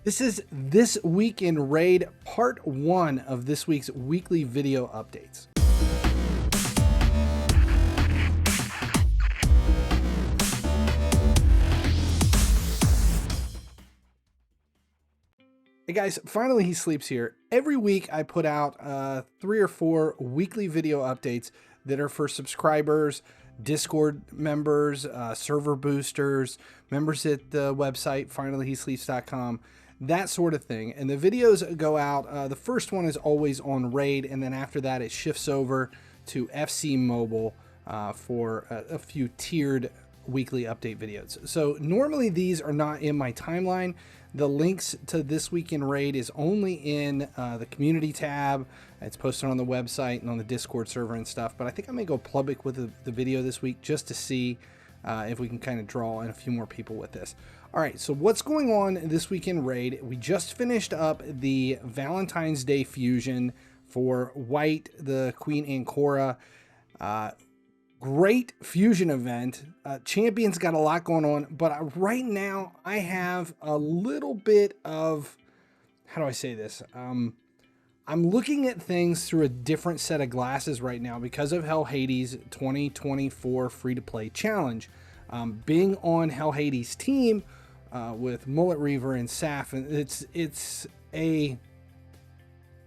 This is This Week in Raid, part 1 of this week's weekly video updates. Hey guys, finally he sleeps here. Every week I put out 3 or 4 weekly video updates that are for subscribers, Discord members, server boosters, members at the website, FinallyHeSleeps.com, that sort of thing. And the videos go out, the first one is always on Raid, and then after that it shifts over to FC Mobile for a few tiered weekly update videos. So normally these are not in my timeline. The links to This Week in Raid is only in the community tab. It's posted on the website and on the Discord server and stuff, but I think I may go public with the video this week just to see if we can kind of draw in a few more people with this. All right, so what's going on this week in Raid? We just finished up the Valentine's Day fusion for White, the Queen Ancora. Great fusion event. Champions got a lot going on, but right now I have a little bit of, how do I say this? I'm looking at things through a different set of glasses right now because of HellHades 2024 free-to-play challenge. Being on HellHades team with Mullet Reaver and Saf,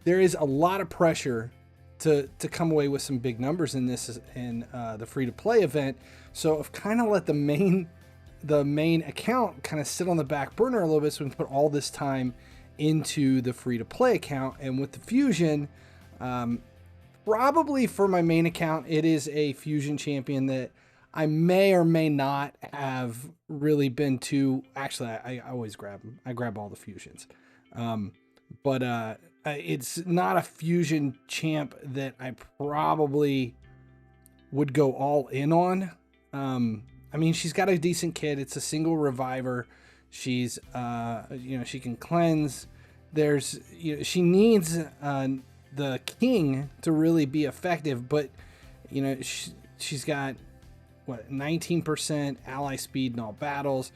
there is a lot of pressure to come away with some big numbers in this in the free-to-play event. So I've kind of let the main account kind of sit on the back burner a little bit so we can put all this time into the free-to-play account. And with the fusion, probably for my main account, it is a fusion champion that I may or may not have really been too. Actually, I always grab them. I grab all the fusions. But it's not a fusion champ that I probably would go all in on. I mean, she's got a decent kit. It's a single reviver. She's, she can cleanse. She needs the king to really be effective, but she's got what, 19% ally speed in all battles.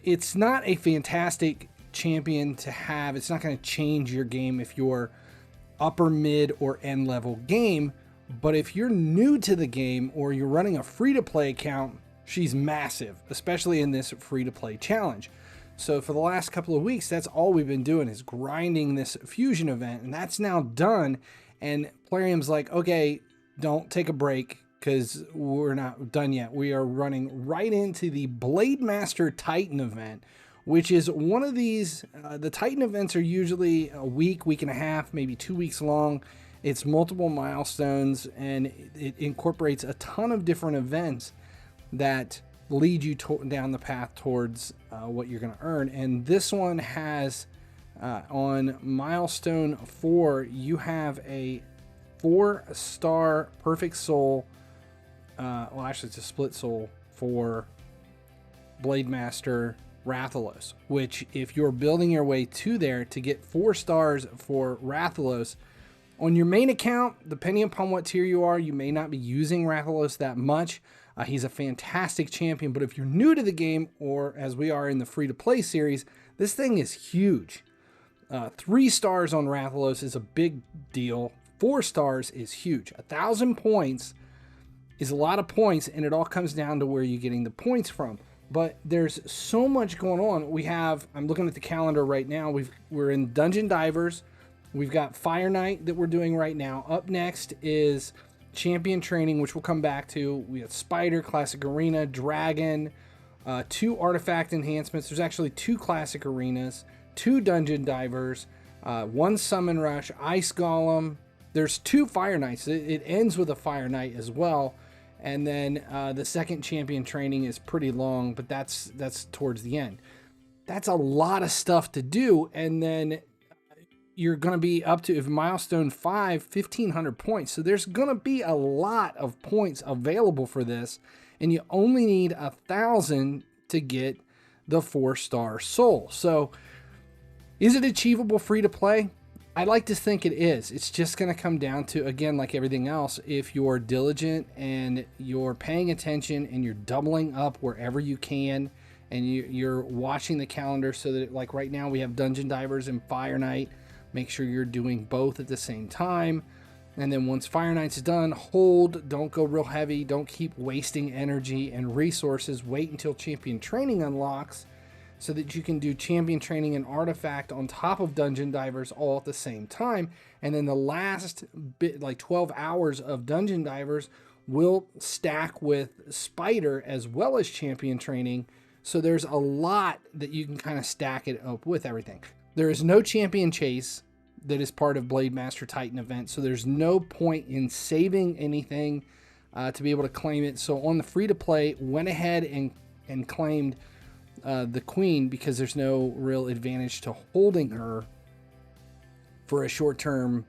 It's not a fantastic champion to have. It's not going to change your game if you're upper, mid, or end level game, but if you're new to the game or you're running a free-to-play account, she's massive, especially in this free-to-play challenge. So for the last couple of weeks, that's all we've been doing is grinding this fusion event, and that's now done. And Plarium's like, okay, don't take a break because we're not done yet. We are running right into the Blade Master Titan event, which is one of these, the Titan events are usually a week, week and a half, maybe 2 weeks long. It's multiple milestones, and it incorporates a ton of different events that lead you down the path towards what you're going to earn. And this one has, on milestone 4, you have a 4-star perfect soul. Well, actually, it's a split soul for Blade Master Rathalos, which if you're building your way to there to get 4 stars for Rathalos on your main account, depending upon what tier you are, you may not be using Rathalos that much. He's a fantastic champion, but if you're new to the game, or as we are in the free-to-play series, this thing is huge. 3 stars on Rathalos is a big deal. 4 stars is huge. 1,000 points is a lot of points, and it all comes down to where you're getting the points from. But there's so much going on. I'm looking at the calendar right now. We're in Dungeon Divers. We've got Fire Knight that we're doing right now. Up next is Champion Training, which we'll come back to. We have Spider, Classic Arena, Dragon, 2 Artifact Enhancements. There's actually 2 Classic Arenas, 2 Dungeon Divers, 1 Summon Rush, Ice Golem. There's 2 Fire Knights. It ends with a Fire Knight as well. And then the second Champion Training is pretty long, but that's towards the end. That's a lot of stuff to do. And then you're going to be up to, if milestone 5, 1,500 points. So there's going to be a lot of points available for this. And you only need 1,000 to get the 4-star soul. So is it achievable free to play? I like to think it is. It's just going to come down to, again, like everything else, if you're diligent and you're paying attention and you're doubling up wherever you can and you're watching the calendar so that, like right now we have Dungeon Divers and Fire Knight. Make sure you're doing both at the same time. And then once Fire Knight's done, hold, don't go real heavy, don't keep wasting energy and resources. Wait until Champion Training unlocks so that you can do Champion Training and Artifact on top of Dungeon Divers all at the same time. And then the last bit, like 12 hours of Dungeon Divers, will stack with Spider as well as Champion Training. So there's a lot that you can kind of stack it up with everything. There is no Champion Chase that is part of Blade Master Titan event, so there's no point in saving anything to be able to claim it. So on the free-to-play, went ahead and claimed the Queen because there's no real advantage to holding her for a short-term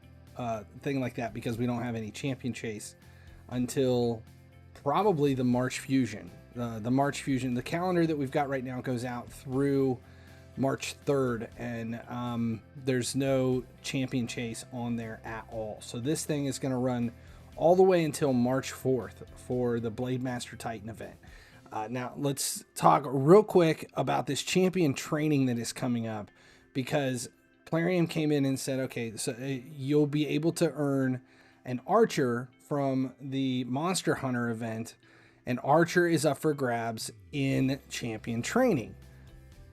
thing like that, because we don't have any Champion Chase until probably the March Fusion. The March Fusion, the calendar that we've got right now goes out through March 3rd, and there's no Champion Chase on there at all. So this thing is going to run all the way until March 4th for the Blade Master Titan event. Now let's talk real quick about this Champion Training that is coming up, because Plarium came in and said, okay, so you'll be able to earn an Archer from the Monster Hunter event, and Archer is up for grabs in Champion Training.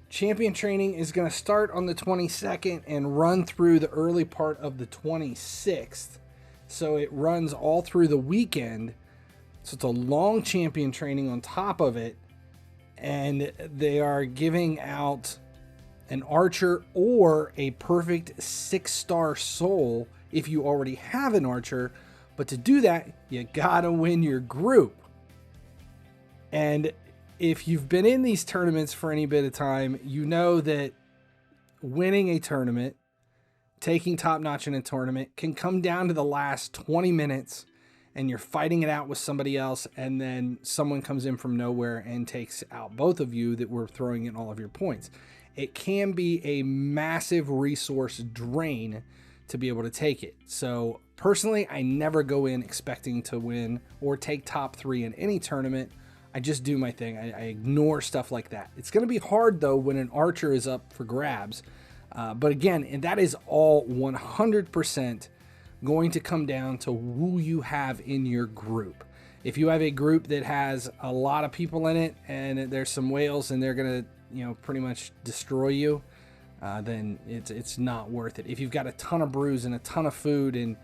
Champion Training is going to start on the 22nd and run through the early part of the 26th. So it runs all through the weekend. So it's a long Champion Training on top of it. And they are giving out an Archer or a perfect 6-star soul if you already have an Archer. But to do that, you gotta win your group. And if you've been in these tournaments for any bit of time, you know that winning a tournament, taking top notch in a tournament, can come down to the last 20 minutes and you're fighting it out with somebody else, and then someone comes in from nowhere and takes out both of you that were throwing in all of your points. It can be a massive resource drain to be able to take it. So personally, I never go in expecting to win or take top 3 in any tournament. I just do my thing. I ignore stuff like that. It's going to be hard, though, when an Archer is up for grabs. But again, and that is all 100% going to come down to who you have in your group. If you have a group that has a lot of people in it and there's some whales and they're going to, pretty much destroy you, then it's not worth it. If you've got a ton of brews and a ton of food and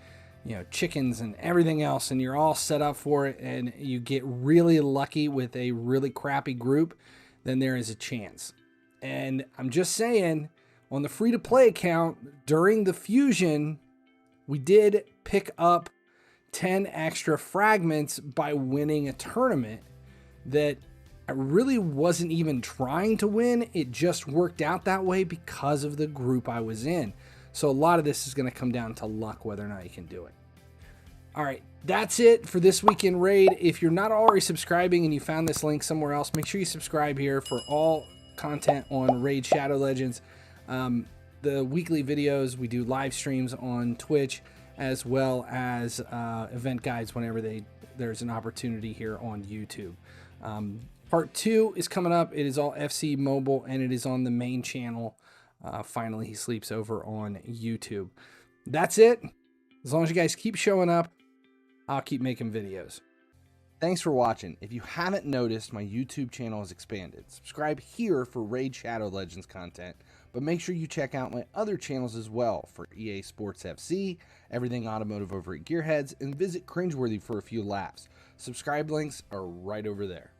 chickens and everything else, and you're all set up for it, and you get really lucky with a really crappy group, then there is a chance. And I'm just saying, on the free-to-play account, during the fusion, we did pick up 10 extra fragments by winning a tournament that I really wasn't even trying to win. It just worked out that way because of the group I was in. So a lot of this is going to come down to luck, whether or not you can do it. All right, that's it for this week in Raid. If you're not already subscribing and you found this link somewhere else, make sure you subscribe here for all content on Raid Shadow Legends. The weekly videos, we do live streams on Twitch, as well as event guides whenever there's an opportunity here on YouTube. Part 2 is coming up. It is all FC Mobile, and it is on the main channel. Finally, he sleeps over on YouTube. That's it. As long as you guys keep showing up, I'll keep making videos. Thanks for watching. If you haven't noticed, my YouTube channel has expanded. Subscribe here for Raid Shadow Legends content, but make sure you check out my other channels as well for EA Sports FC, everything automotive over at Gearheads, and visit Cringeworthy for a few laughs. Subscribe links are right over there.